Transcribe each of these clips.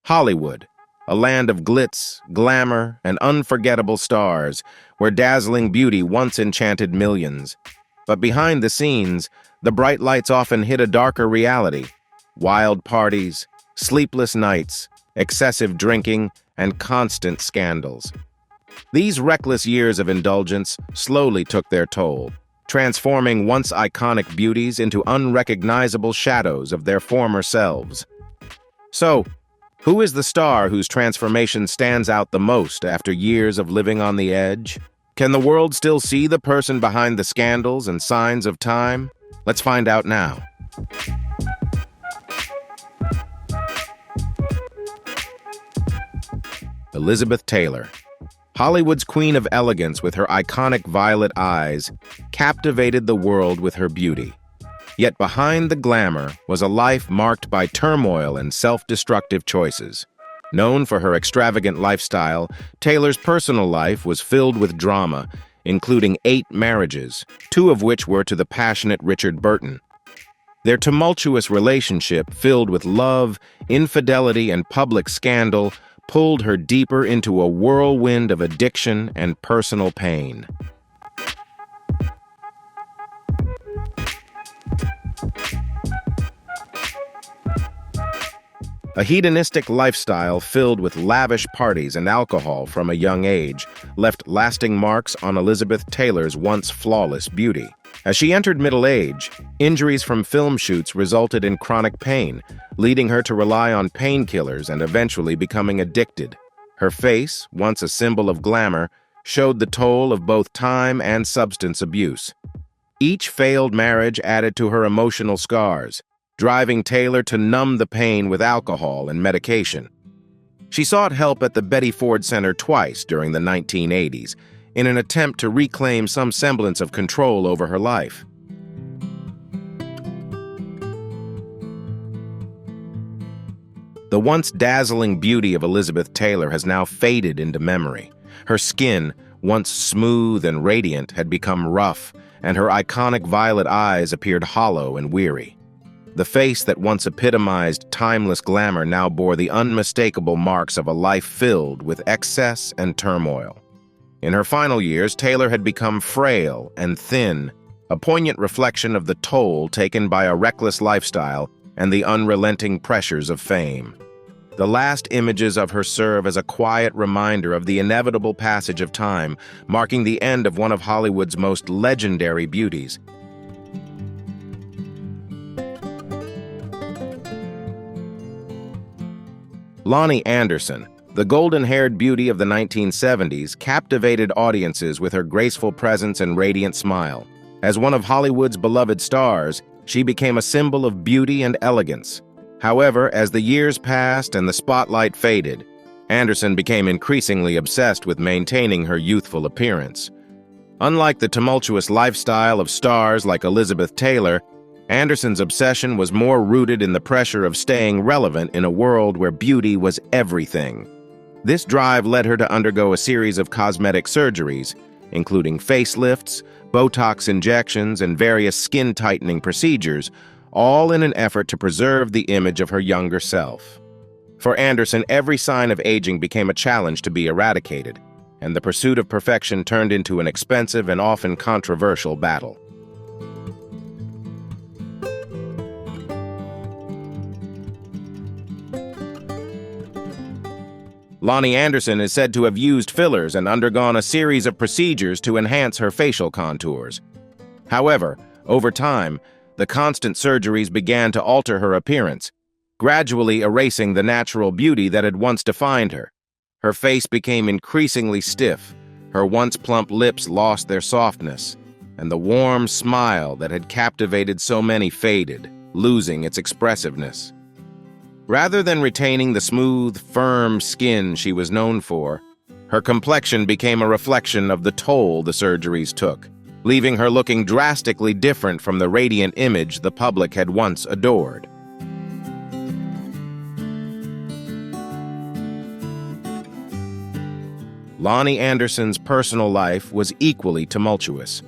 Hollywood, a land of glitz, glamour, and unforgettable stars, where dazzling beauty once enchanted millions. But behind the scenes, the bright lights often hid a darker reality: wild parties, sleepless nights, excessive drinking, and constant scandals. These reckless years of indulgence slowly took their toll, transforming once iconic beauties into unrecognizable shadows of their former selves. So, who is the star whose transformation stands out the most after years of living on the edge? Can the world still see the person behind the scandals and signs of time? Let's find out now. Elizabeth Taylor, Hollywood's queen of elegance with her iconic violet eyes, captivated the world with her beauty. Yet behind the glamour was a life marked by turmoil and self-destructive choices. Known for her extravagant lifestyle, Taylor's personal life was filled with drama, including 8 marriages, 2 of which were to the passionate Richard Burton. Their tumultuous relationship, filled with love, infidelity, and public scandal, pulled her deeper into a whirlwind of addiction and personal pain. A hedonistic lifestyle filled with lavish parties and alcohol from a young age left lasting marks on Elizabeth Taylor's once flawless beauty. As she entered middle age, injuries from film shoots resulted in chronic pain, leading her to rely on painkillers and eventually becoming addicted. Her face, once a symbol of glamour, showed the toll of both time and substance abuse. Each failed marriage added to her emotional scars, driving Taylor to numb the pain with alcohol and medication. She sought help at the Betty Ford Center twice during the 1980s, in an attempt to reclaim some semblance of control over her life. The once dazzling beauty of Elizabeth Taylor has now faded into memory. Her skin, once smooth and radiant, had become rough, and her iconic violet eyes appeared hollow and weary. The face that once epitomized timeless glamour now bore the unmistakable marks of a life filled with excess and turmoil. In her final years, Taylor had become frail and thin, a poignant reflection of the toll taken by a reckless lifestyle and the unrelenting pressures of fame. The last images of her serve as a quiet reminder of the inevitable passage of time, marking the end of one of Hollywood's most legendary beauties. Loni Anderson, the golden-haired beauty of the 1970s, captivated audiences with her graceful presence and radiant smile. As one of Hollywood's beloved stars, she became a symbol of beauty and elegance. However, as the years passed and the spotlight faded, Anderson became increasingly obsessed with maintaining her youthful appearance. Unlike the tumultuous lifestyle of stars like Elizabeth Taylor, Anderson's obsession was more rooted in the pressure of staying relevant in a world where beauty was everything. This drive led her to undergo a series of cosmetic surgeries, including facelifts, Botox injections, and various skin-tightening procedures, all in an effort to preserve the image of her younger self. For Anderson, every sign of aging became a challenge to be eradicated, and the pursuit of perfection turned into an expensive and often controversial battle. Loni Anderson is said to have used fillers and undergone a series of procedures to enhance her facial contours. However, over time, the constant surgeries began to alter her appearance, gradually erasing the natural beauty that had once defined her. Her face became increasingly stiff, her once plump lips lost their softness, and the warm smile that had captivated so many faded, losing its expressiveness. Rather than retaining the smooth, firm skin she was known for, her complexion became a reflection of the toll the surgeries took, leaving her looking drastically different from the radiant image the public had once adored. Loni Anderson's personal life was equally tumultuous.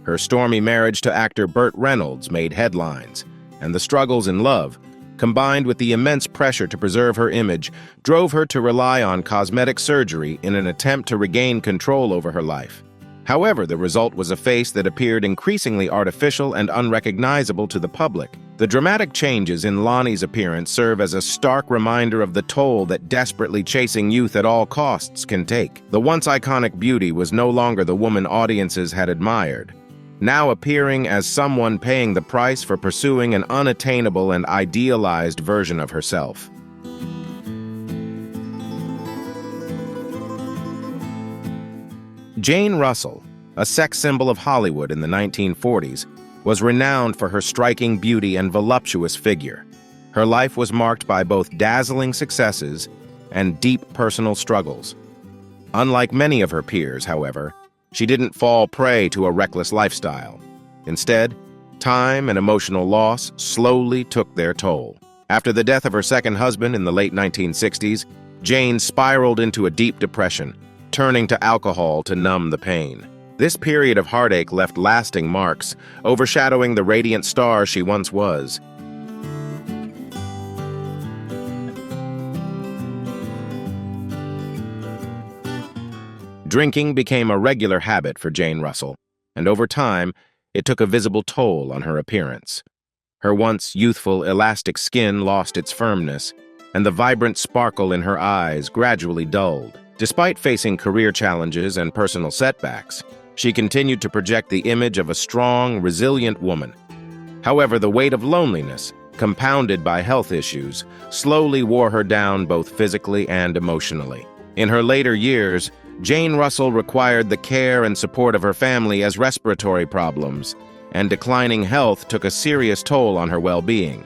Her stormy marriage to actor Burt Reynolds made headlines, and the struggles in love, combined with the immense pressure to preserve her image, drove her to rely on cosmetic surgery in an attempt to regain control over her life. However, the result was a face that appeared increasingly artificial and unrecognizable to the public. The dramatic changes in Loni's appearance serve as a stark reminder of the toll that desperately chasing youth at all costs can take. The once iconic beauty was no longer the woman audiences had admired, now appearing as someone paying the price for pursuing an unattainable and idealized version of herself. Jane Russell, a sex symbol of Hollywood in the 1940s, was renowned for her striking beauty and voluptuous figure. Her life was marked by both dazzling successes and deep personal struggles. Unlike many of her peers, however, she didn't fall prey to a reckless lifestyle. Instead, time and emotional loss slowly took their toll. After the death of her second husband in the late 1960s, Jane spiraled into a deep depression, turning to alcohol to numb the pain. This period of heartache left lasting marks, overshadowing the radiant star she once was. Drinking became a regular habit for Jane Russell, and over time, it took a visible toll on her appearance. Her once youthful, elastic skin lost its firmness, and the vibrant sparkle in her eyes gradually dulled. Despite facing career challenges and personal setbacks, she continued to project the image of a strong, resilient woman. However, the weight of loneliness, compounded by health issues, slowly wore her down both physically and emotionally. In her later years, Jane Russell required the care and support of her family as respiratory problems, and declining health took a serious toll on her well-being.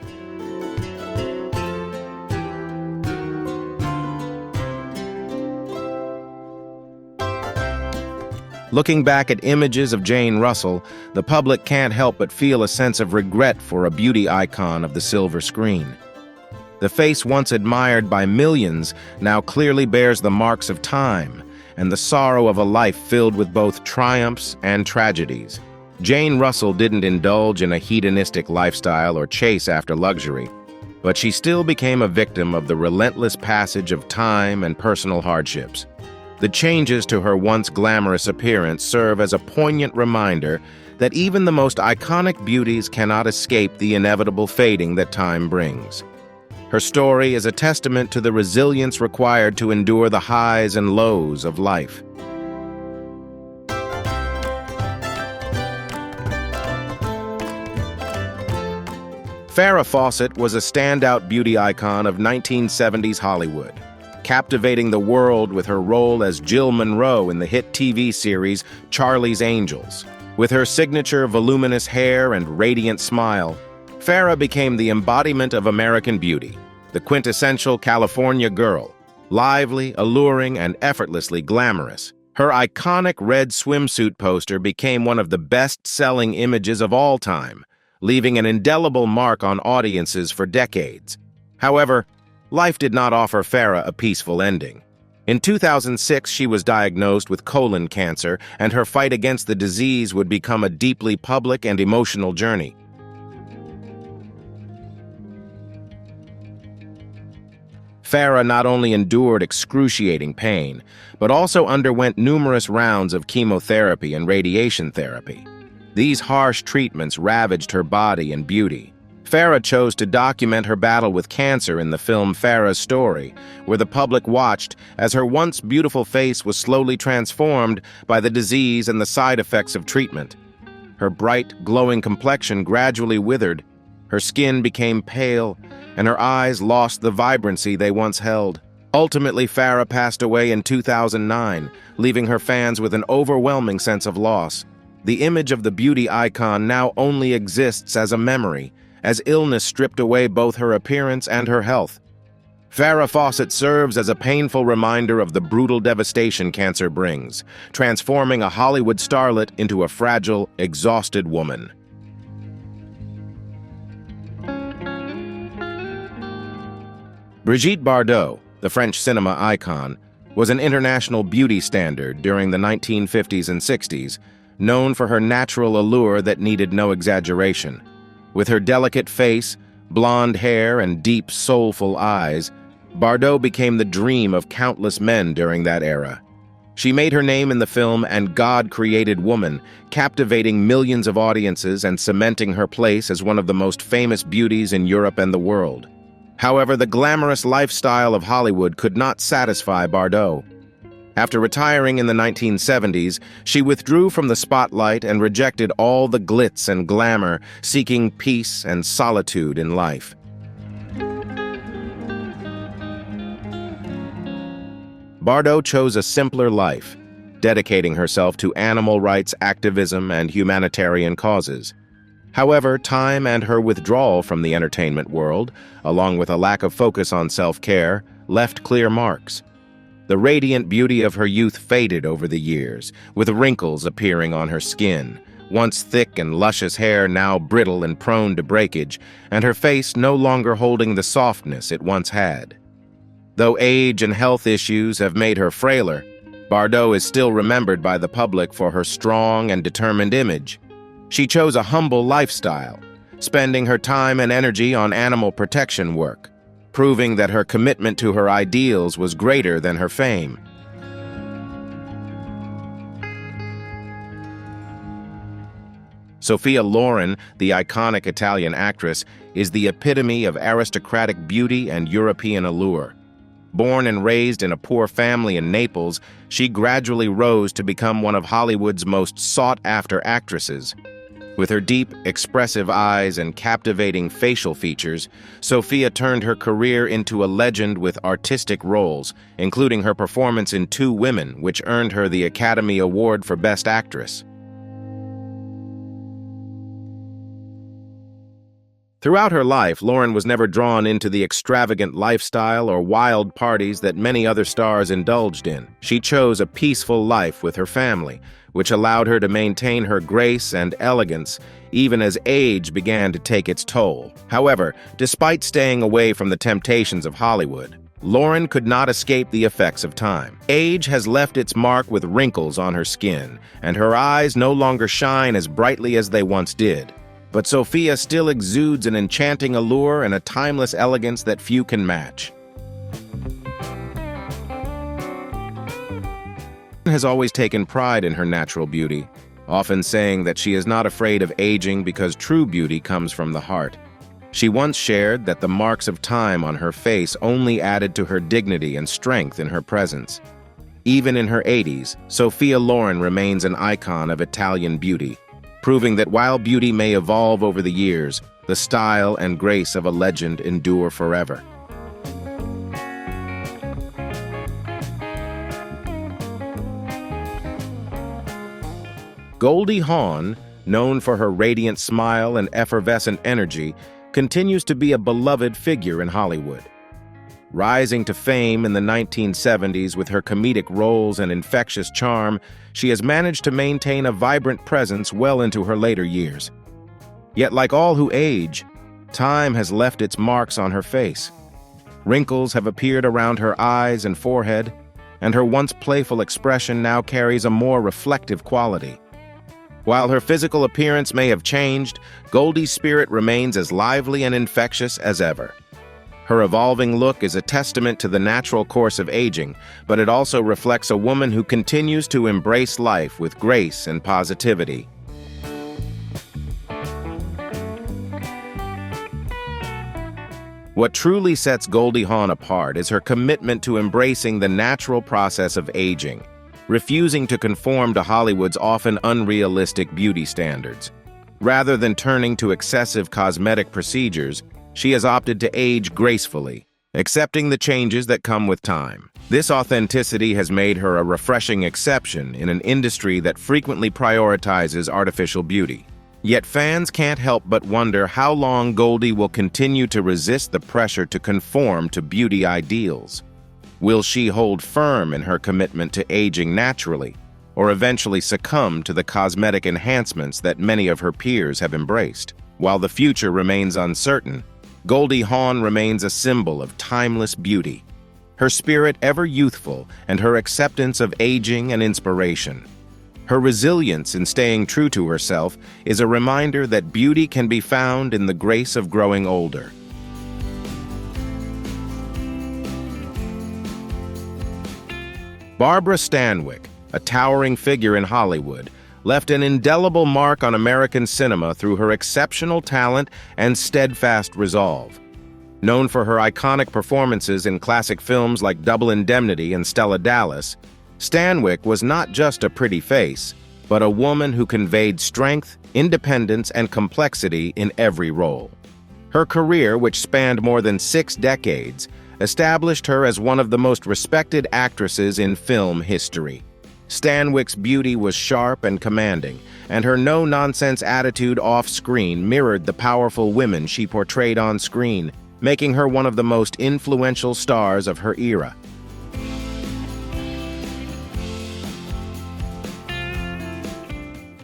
Looking back at images of Jane Russell, the public can't help but feel a sense of regret for a beauty icon of the silver screen. The face once admired by millions now clearly bears the marks of time and the sorrow of a life filled with both triumphs and tragedies. Jane Russell didn't indulge in a hedonistic lifestyle or chase after luxury, but she still became a victim of the relentless passage of time and personal hardships. The changes to her once glamorous appearance serve as a poignant reminder that even the most iconic beauties cannot escape the inevitable fading that time brings. Her story is a testament to the resilience required to endure the highs and lows of life. Farrah Fawcett was a standout beauty icon of 1970s Hollywood, captivating the world with her role as Jill Monroe in the hit TV series Charlie's Angels. With her signature voluminous hair and radiant smile, Farrah became the embodiment of American beauty, the quintessential California girl, lively, alluring, and effortlessly glamorous. Her iconic red swimsuit poster became one of the best-selling images of all time, leaving an indelible mark on audiences for decades. However, life did not offer Farrah a peaceful ending. In 2006, she was diagnosed with colon cancer, and her fight against the disease would become a deeply public and emotional journey. Farrah not only endured excruciating pain, but also underwent numerous rounds of chemotherapy and radiation therapy. These harsh treatments ravaged her body and beauty. Farrah chose to document her battle with cancer in the film Farrah's Story, where the public watched as her once beautiful face was slowly transformed by the disease and the side effects of treatment. Her bright, glowing complexion gradually withered, her skin became pale, and her eyes lost the vibrancy they once held. Ultimately, Farrah passed away in 2009, leaving her fans with an overwhelming sense of loss. The image of the beauty icon now only exists as a memory, as illness stripped away both her appearance and her health. Farrah Fawcett serves as a painful reminder of the brutal devastation cancer brings, transforming a Hollywood starlet into a fragile, exhausted woman. Brigitte Bardot, the French cinema icon, was an international beauty standard during the 1950s and 60s, known for her natural allure that needed no exaggeration. With her delicate face, Blonde hair and deep, soulful eyes, Bardot became the dream of countless men during that era. She made her name in the film And God Created Woman, captivating millions of audiences and cementing her place as one of the most famous beauties in Europe and the world. However, the glamorous lifestyle of Hollywood could not satisfy Bardot. After retiring in the 1970s, she withdrew from the spotlight and rejected all the glitz and glamour, seeking peace and solitude in life. Bardot chose a simpler life, dedicating herself to animal rights activism and humanitarian causes. However, time and her withdrawal from the entertainment world, along with a lack of focus on self-care, left clear marks. The radiant beauty of her youth faded over the years, with wrinkles appearing on her skin, once thick and luscious hair now brittle and prone to breakage, and her face no longer holding the softness it once had. Though age and health issues have made her frailer, Bardot is still remembered by the public for her strong and determined image. She chose a humble lifestyle, spending her time and energy on animal protection work, proving that her commitment to her ideals was greater than her fame. Sophia Loren, the iconic Italian actress, is the epitome of aristocratic beauty and European allure. Born and raised in a poor family in Naples, she gradually rose to become one of Hollywood's most sought-after actresses. With her deep, expressive eyes and captivating facial features, Sophia turned her career into a legend with artistic roles, including her performance in Two Women, which earned her the Academy Award for Best Actress. Throughout her life, Loren was never drawn into the extravagant lifestyle or wild parties that many other stars indulged in. She chose a peaceful life with her family, which allowed her to maintain her grace and elegance even as age began to take its toll. However, despite staying away from the temptations of Hollywood, Loren could not escape the effects of time. Age has left its mark with wrinkles on her skin, and her eyes no longer shine as brightly as they once did. But Sophia still exudes an enchanting allure and a timeless elegance that few can match. Has always taken pride in her natural beauty, often saying that she is not afraid of aging because true beauty comes from the heart. She once shared that the marks of time on her face only added to her dignity and strength in her presence. Even in her 80s, Sophia Loren remains an icon of Italian beauty, proving that while beauty may evolve over the years, the style and grace of a legend endure forever. Goldie Hawn, known for her radiant smile and effervescent energy, continues to be a beloved figure in Hollywood. Rising to fame in the 1970s with her comedic roles and infectious charm, she has managed to maintain a vibrant presence well into her later years. Yet, like all who age, time has left its marks on her face. Wrinkles have appeared around her eyes and forehead, and her once playful expression now carries a more reflective quality. While her physical appearance may have changed, Goldie's spirit remains as lively and infectious as ever. Her evolving look is a testament to the natural course of aging, but it also reflects a woman who continues to embrace life with grace and positivity. What truly sets Goldie Hawn apart is her commitment to embracing the natural process of aging, refusing to conform to Hollywood's often unrealistic beauty standards. Rather than turning to excessive cosmetic procedures, she has opted to age gracefully, accepting the changes that come with time. This authenticity has made her a refreshing exception in an industry that frequently prioritizes artificial beauty. Yet fans can't help but wonder how long Goldie will continue to resist the pressure to conform to beauty ideals. Will she hold firm in her commitment to aging naturally, or eventually succumb to the cosmetic enhancements that many of her peers have embraced? While the future remains uncertain, Goldie Hawn remains a symbol of timeless beauty, her spirit ever youthful and her acceptance of aging and inspiration. Her resilience in staying true to herself is a reminder that beauty can be found in the grace of growing older. Barbara Stanwyck, a towering figure in Hollywood, left an indelible mark on American cinema through her exceptional talent and steadfast resolve. Known for her iconic performances in classic films like Double Indemnity and Stella Dallas, Stanwyck was not just a pretty face, but a woman who conveyed strength, independence, and complexity in every role. Her career, which spanned more than 6 decades, established her as one of the most respected actresses in film history. Stanwyck's beauty was sharp and commanding, and her no-nonsense attitude off-screen mirrored the powerful women she portrayed on screen, making her one of the most influential stars of her era.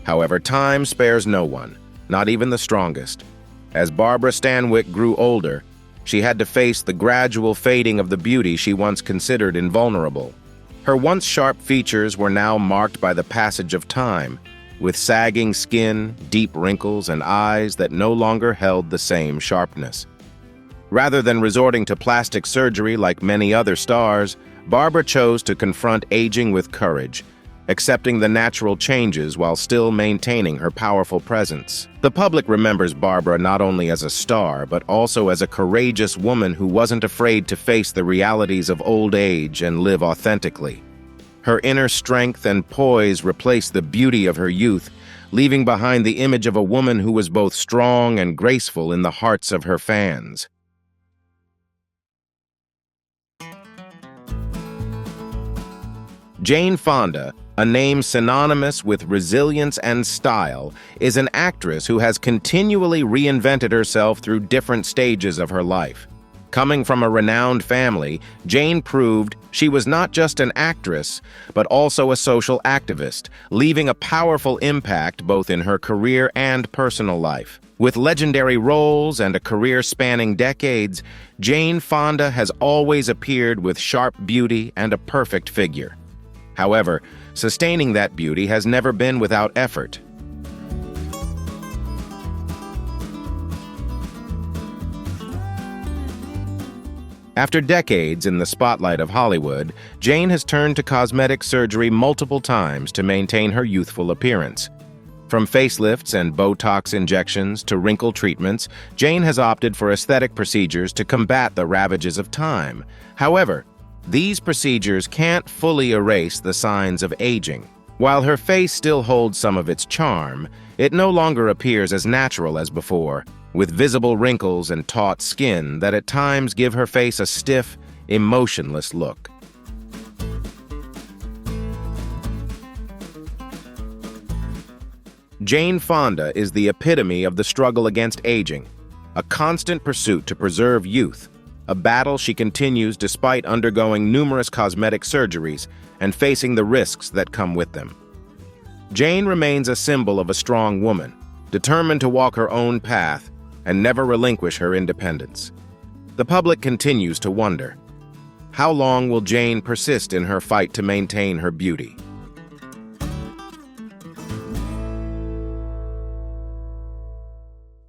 However, time spares no one, not even the strongest. As Barbara Stanwyck grew older, she had to face the gradual fading of the beauty she once considered invulnerable. Her once sharp features were now marked by the passage of time, with sagging skin, deep wrinkles, and eyes that no longer held the same sharpness. Rather than resorting to plastic surgery like many other stars, Barbara chose to confront aging with courage, accepting the natural changes while still maintaining her powerful presence. The public remembers Barbara not only as a star, but also as a courageous woman who wasn't afraid to face the realities of old age and live authentically. Her inner strength and poise replaced the beauty of her youth, leaving behind the image of a woman who was both strong and graceful in the hearts of her fans. Jane Fonda, a name synonymous with resilience and style, is an actress who has continually reinvented herself through different stages of her life. Coming from a renowned family, Jane proved she was not just an actress, but also a social activist, leaving a powerful impact both in her career and personal life. With legendary roles and a career spanning decades, Jane Fonda has always appeared with sharp beauty and a perfect figure. However, sustaining that beauty has never been without effort. After decades in the spotlight of Hollywood, Jane has turned to cosmetic surgery multiple times to maintain her youthful appearance. From facelifts and Botox injections to wrinkle treatments, Jane has opted for aesthetic procedures to combat the ravages of time. However, these procedures can't fully erase the signs of aging. While her face still holds some of its charm, it no longer appears as natural as before, with visible wrinkles and taut skin that at times give her face a stiff, emotionless look. Jane Fonda is the epitome of the struggle against aging, a constant pursuit to preserve youth, a battle she continues despite undergoing numerous cosmetic surgeries and facing the risks that come with them. Jane remains a symbol of a strong woman, determined to walk her own path and never relinquish her independence. The public continues to wonder, how long will Jane persist in her fight to maintain her beauty?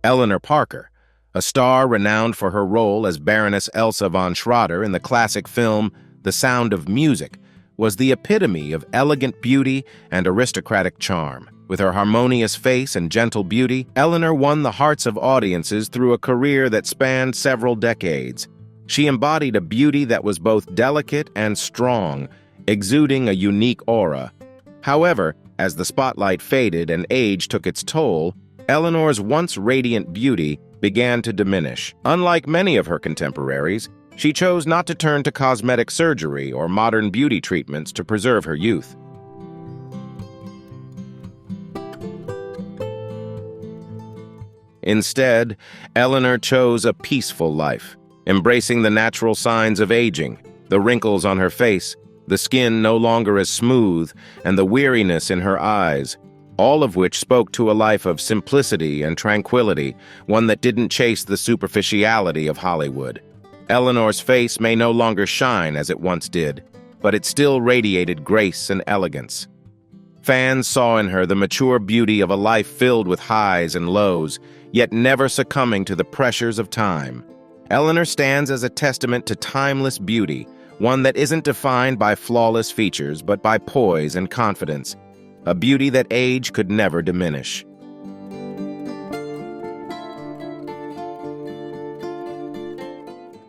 Eleanor Parker, a star renowned for her role as Baroness Elsa von Schroeder in the classic film The Sound of Music, was the epitome of elegant beauty and aristocratic charm. With her harmonious face and gentle beauty, Eleanor won the hearts of audiences through a career that spanned several decades. She embodied a beauty that was both delicate and strong, exuding a unique aura. However, as the spotlight faded and age took its toll, Eleanor's once radiant beauty began to diminish. Unlike many of her contemporaries, she chose not to turn to cosmetic surgery or modern beauty treatments to preserve her youth. Instead, Eleanor chose a peaceful life, embracing the natural signs of aging, the wrinkles on her face, the skin no longer as smooth, and the weariness in her eyes, all of which spoke to a life of simplicity and tranquility, one that didn't chase the superficiality of Hollywood. Eleanor's face may no longer shine as it once did, but it still radiated grace and elegance. Fans saw in her the mature beauty of a life filled with highs and lows, yet never succumbing to the pressures of time. Eleanor stands as a testament to timeless beauty, one that isn't defined by flawless features but by poise and confidence, a beauty that age could never diminish.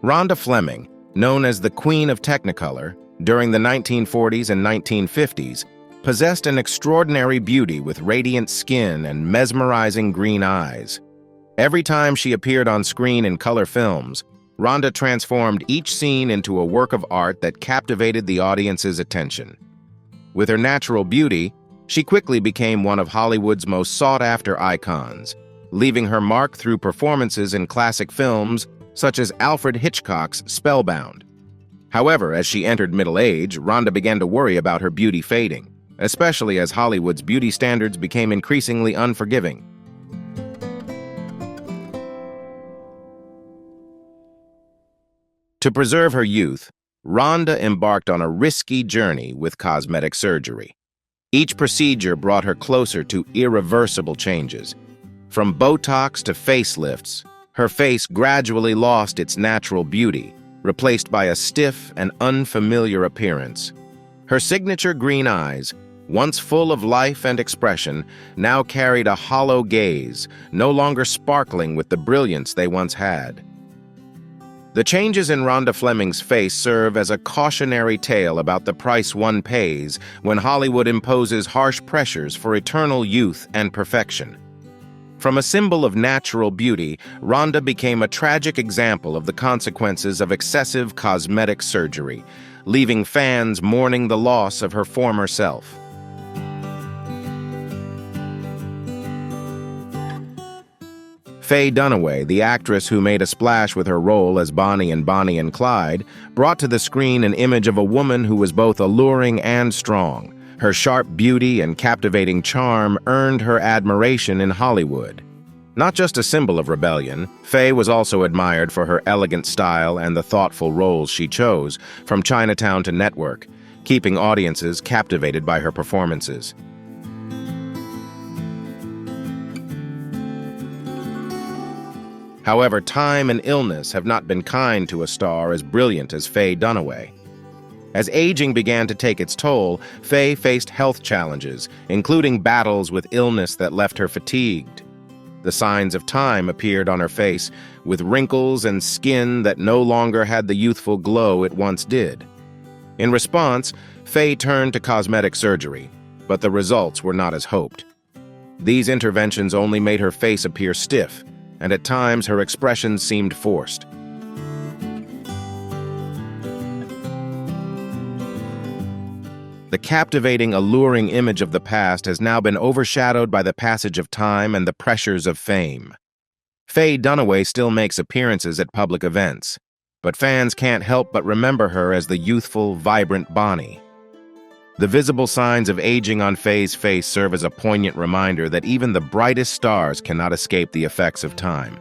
Ronda Fleming, known as the Queen of Technicolor, during the 1940s and 1950s, possessed an extraordinary beauty with radiant skin and mesmerizing green eyes. Every time she appeared on screen in color films, Ronda transformed each scene into a work of art that captivated the audience's attention. With her natural beauty, she quickly became one of Hollywood's most sought-after icons, leaving her mark through performances in classic films such as Alfred Hitchcock's Spellbound. However, as she entered middle age, Ronda began to worry about her beauty fading, especially as Hollywood's beauty standards became increasingly unforgiving. To preserve her youth, Ronda embarked on a risky journey with cosmetic surgery. Each procedure brought her closer to irreversible changes. From Botox to facelifts, her face gradually lost its natural beauty, replaced by a stiff and unfamiliar appearance. Her signature green eyes, once full of life and expression, now carried a hollow gaze, no longer sparkling with the brilliance they once had. The changes in Ronda Fleming's face serve as a cautionary tale about the price one pays when Hollywood imposes harsh pressures for eternal youth and perfection. From a symbol of natural beauty, Ronda became a tragic example of the consequences of excessive cosmetic surgery, leaving fans mourning the loss of her former self. Faye Dunaway, the actress who made a splash with her role as Bonnie in Bonnie and Clyde, brought to the screen an image of a woman who was both alluring and strong. Her sharp beauty and captivating charm earned her admiration in Hollywood. Not just a symbol of rebellion, Faye was also admired for her elegant style and the thoughtful roles she chose, from Chinatown to Network, keeping audiences captivated by her performances. However, time and illness have not been kind to a star as brilliant as Faye Dunaway. As aging began to take its toll, Faye faced health challenges, including battles with illness that left her fatigued. The signs of time appeared on her face, with wrinkles and skin that no longer had the youthful glow it once did. In response, Faye turned to cosmetic surgery, but the results were not as hoped. These interventions only made her face appear stiff, and at times her expressions seemed forced. The captivating, alluring image of the past has now been overshadowed by the passage of time and the pressures of fame. Faye Dunaway still makes appearances at public events, but fans can't help but remember her as the youthful, vibrant Bonnie. The visible signs of aging on Faye's face serve as a poignant reminder that even the brightest stars cannot escape the effects of time.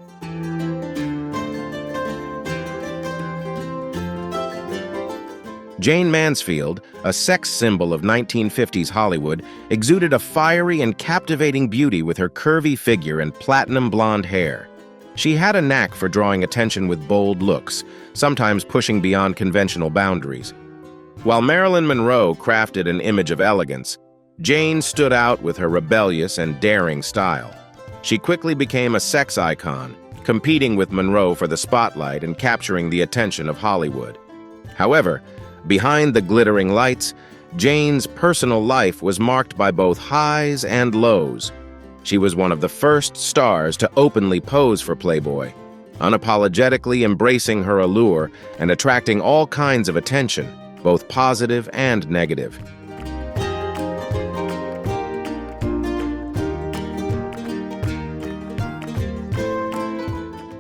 Jayne Mansfield, a sex symbol of 1950s Hollywood, exuded a fiery and captivating beauty with her curvy figure and platinum blonde hair. She had a knack for drawing attention with bold looks, sometimes pushing beyond conventional boundaries. While Marilyn Monroe crafted an image of elegance, Jayne stood out with her rebellious and daring style. She quickly became a sex icon, competing with Monroe for the spotlight and capturing the attention of Hollywood. However, behind the glittering lights, Jayne's personal life was marked by both highs and lows. She was one of the first stars to openly pose for Playboy, unapologetically embracing her allure and attracting all kinds of attention, both positive and negative.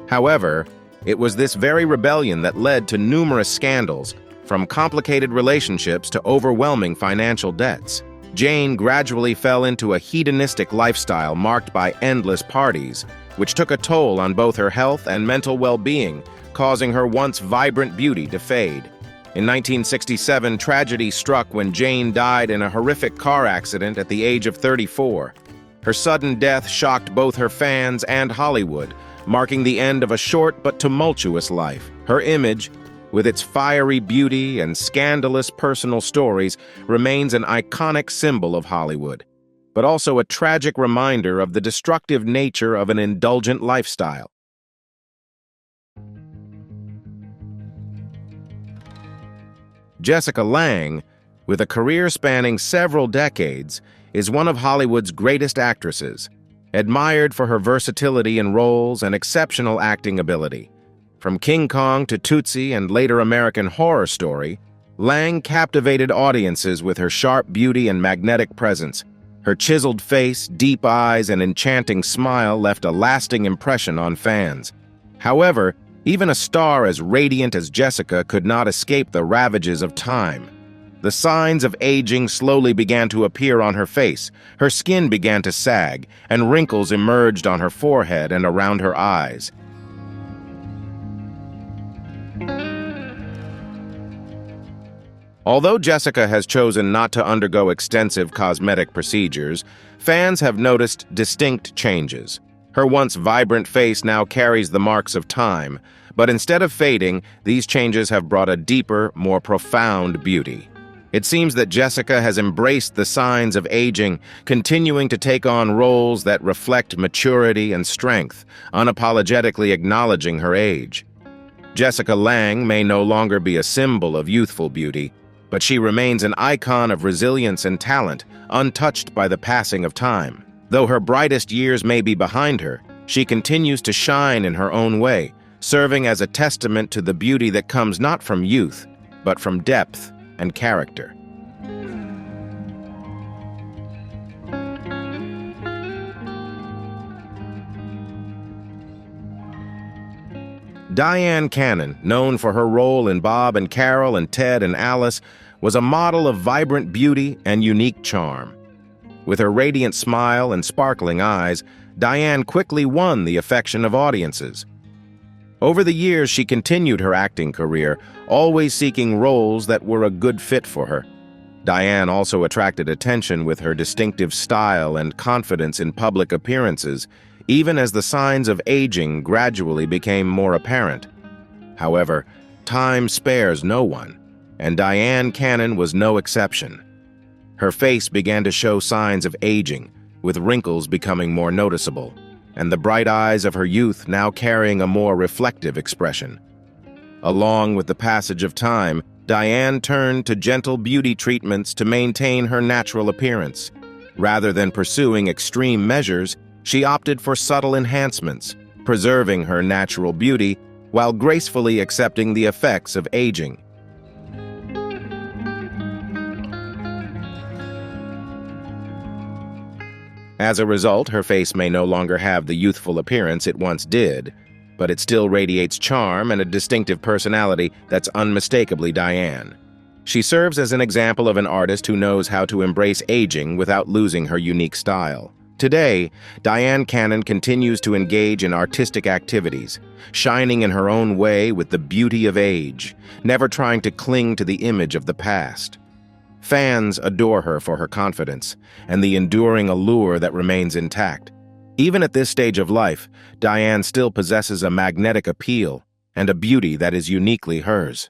However, it was this very rebellion that led to numerous scandals, from complicated relationships to overwhelming financial debts. Jayne gradually fell into a hedonistic lifestyle marked by endless parties, which took a toll on both her health and mental well-being, causing her once vibrant beauty to fade. In 1967, tragedy struck when Jayne died in a horrific car accident at the age of 34. Her sudden death shocked both her fans and Hollywood, marking the end of a short but tumultuous life. Her image, with its fiery beauty and scandalous personal stories, remains an iconic symbol of Hollywood, but also a tragic reminder of the destructive nature of an indulgent lifestyle. Jessica Lange, with a career spanning several decades, is one of Hollywood's greatest actresses, admired for her versatility in roles and exceptional acting ability. From King Kong to Tootsie and later American Horror Story, Lange captivated audiences with her sharp beauty and magnetic presence. Her chiseled face, deep eyes, and enchanting smile left a lasting impression on fans. However, even a star as radiant as Jessica could not escape the ravages of time. The signs of aging slowly began to appear on her face. Her skin began to sag, and wrinkles emerged on her forehead and around her eyes. Although Jessica has chosen not to undergo extensive cosmetic procedures, fans have noticed distinct changes. Her once vibrant face now carries the marks of time, but instead of fading, these changes have brought a deeper, more profound beauty. It seems that Jessica has embraced the signs of aging, continuing to take on roles that reflect maturity and strength, unapologetically acknowledging her age. Jessica Lange may no longer be a symbol of youthful beauty, but she remains an icon of resilience and talent, untouched by the passing of time. Though her brightest years may be behind her, she continues to shine in her own way, serving as a testament to the beauty that comes not from youth, but from depth and character. Diane Cannon, known for her role in Bob and Carol and Ted and Alice, was a model of vibrant beauty and unique charm. With her radiant smile and sparkling eyes, Diane quickly won the affection of audiences. Over the years, she continued her acting career, always seeking roles that were a good fit for her. Diane also attracted attention with her distinctive style and confidence in public appearances, even as the signs of aging gradually became more apparent. However, time spares no one, and Diane Cannon was no exception. Her face began to show signs of aging, with wrinkles becoming more noticeable, and the bright eyes of her youth now carrying a more reflective expression. Along with the passage of time, Diane turned to gentle beauty treatments to maintain her natural appearance. Rather than pursuing extreme measures, she opted for subtle enhancements, preserving her natural beauty while gracefully accepting the effects of aging. As a result, her face may no longer have the youthful appearance it once did, but it still radiates charm and a distinctive personality that's unmistakably Diane. She serves as an example of an artist who knows how to embrace aging without losing her unique style. Today, Diane Cannon continues to engage in artistic activities, shining in her own way with the beauty of age, never trying to cling to the image of the past. Fans adore her for her confidence and the enduring allure that remains intact. Even at this stage of life, Diane still possesses a magnetic appeal and a beauty that is uniquely hers.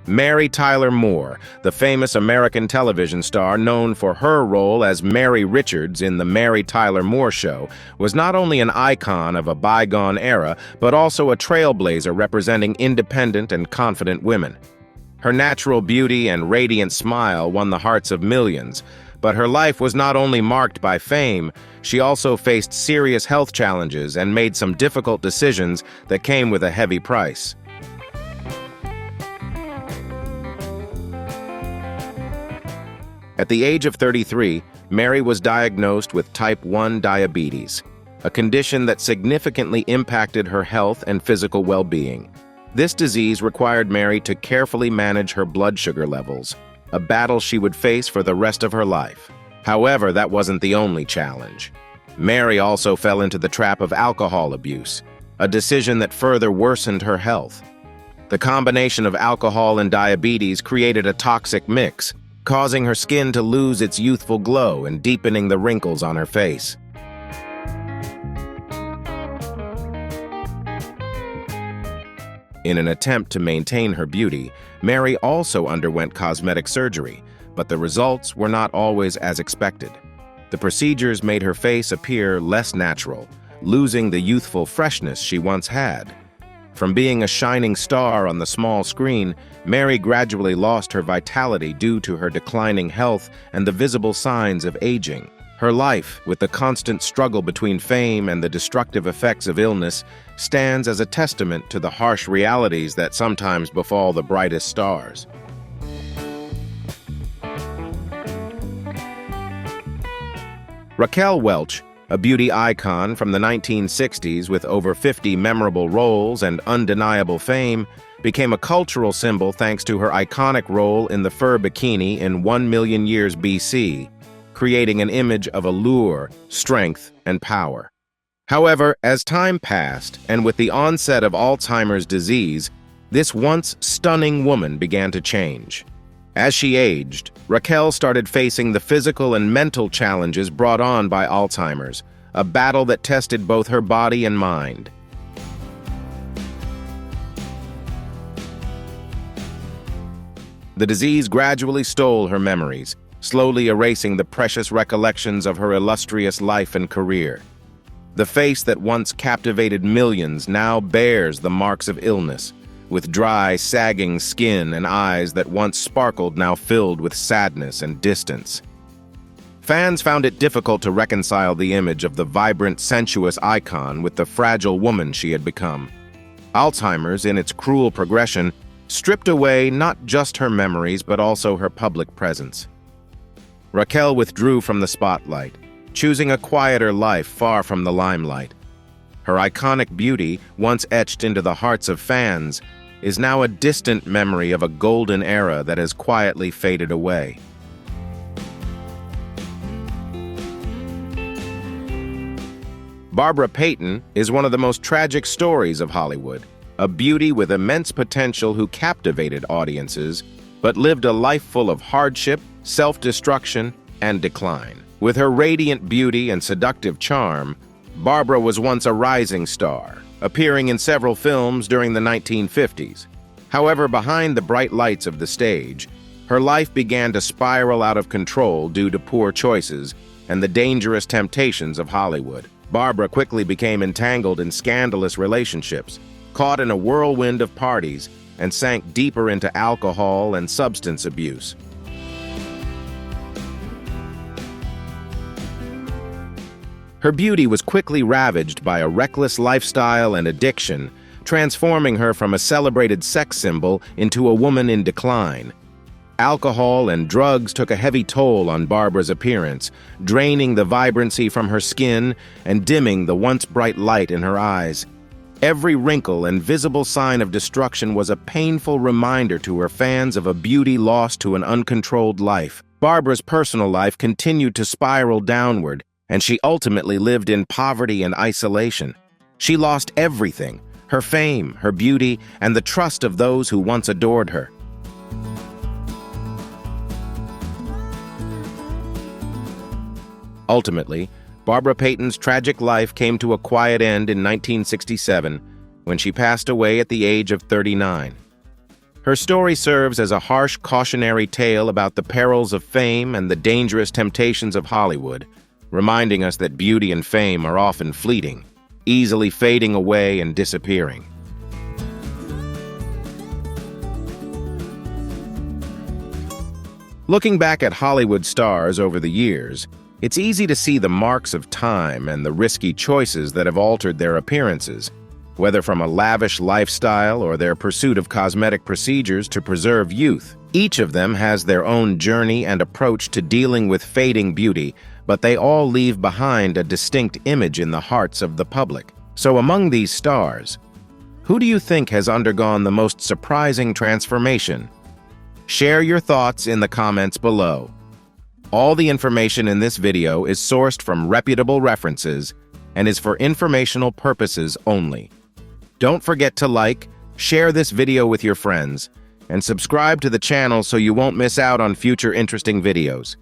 Mary Tyler Moore, the famous American television star known for her role as Mary Richards in The Mary Tyler Moore Show, was not only an icon of a bygone era, but also a trailblazer representing independent and confident women. Her natural beauty and radiant smile won the hearts of millions, but her life was not only marked by fame, she also faced serious health challenges and made some difficult decisions that came with a heavy price. At the age of 33, Mary was diagnosed with type 1 diabetes, a condition that significantly impacted her health and physical well-being. This disease required Mary to carefully manage her blood sugar levels, a battle she would face for the rest of her life. However, that wasn't the only challenge. Mary also fell into the trap of alcohol abuse, a decision that further worsened her health. The combination of alcohol and diabetes created a toxic mix, causing her skin to lose its youthful glow and deepening the wrinkles on her face. In an attempt to maintain her beauty, Mary also underwent cosmetic surgery, but the results were not always as expected. The procedures made her face appear less natural, losing the youthful freshness she once had. From being a shining star on the small screen, Mary gradually lost her vitality due to her declining health and the visible signs of aging. Her life, with the constant struggle between fame and the destructive effects of illness, stands as a testament to the harsh realities that sometimes befall the brightest stars. Raquel Welch, a beauty icon from the 1960s with over 50 memorable roles and undeniable fame, became a cultural symbol thanks to her iconic role in the fur bikini in 1 million years BC, creating an image of allure, strength, and power. However, as time passed, and with the onset of Alzheimer's disease, this once stunning woman began to change. As she aged, Raquel started facing the physical and mental challenges brought on by Alzheimer's, a battle that tested both her body and mind. The disease gradually stole her memories, slowly erasing the precious recollections of her illustrious life and career. The face that once captivated millions now bears the marks of illness, with dry, sagging skin and eyes that once sparkled now filled with sadness and distance. Fans found it difficult to reconcile the image of the vibrant, sensuous icon with the fragile woman she had become. Alzheimer's, in its cruel progression, stripped away not just her memories but also her public presence. Raquel withdrew from the spotlight, choosing a quieter life far from the limelight. Her iconic beauty, once etched into the hearts of fans, is now a distant memory of a golden era that has quietly faded away. Barbara Payton is one of the most tragic stories of Hollywood, a beauty with immense potential who captivated audiences, but lived a life full of hardship, self-destruction, and decline. With her radiant beauty and seductive charm, Barbara was once a rising star, appearing in several films during the 1950s. However, behind the bright lights of the stage, her life began to spiral out of control due to poor choices and the dangerous temptations of Hollywood. Barbara quickly became entangled in scandalous relationships, caught in a whirlwind of parties, and sank deeper into alcohol and substance abuse. Her beauty was quickly ravaged by a reckless lifestyle and addiction, transforming her from a celebrated sex symbol into a woman in decline. Alcohol and drugs took a heavy toll on Barbara's appearance, draining the vibrancy from her skin and dimming the once bright light in her eyes. Every wrinkle and visible sign of destruction was a painful reminder to her fans of a beauty lost to an uncontrolled life. Barbara's personal life continued to spiral downward, and she ultimately lived in poverty and isolation. She lost everything: her fame, her beauty, and the trust of those who once adored her. Ultimately, Barbara Payton's tragic life came to a quiet end in 1967 when she passed away at the age of 39. Her story serves as a harsh cautionary tale about the perils of fame and the dangerous temptations of Hollywood, reminding us that beauty and fame are often fleeting, easily fading away and disappearing. Looking back at Hollywood stars over the years, it's easy to see the marks of time and the risky choices that have altered their appearances, whether from a lavish lifestyle or their pursuit of cosmetic procedures to preserve youth. Each of them has their own journey and approach to dealing with fading beauty, but they all leave behind a distinct image in the hearts of the public. So among these stars, who do you think has undergone the most surprising transformation? Share your thoughts in the comments below. All the information in this video is sourced from reputable references and is for informational purposes only. Don't forget to like, share this video with your friends, and subscribe to the channel so you won't miss out on future interesting videos.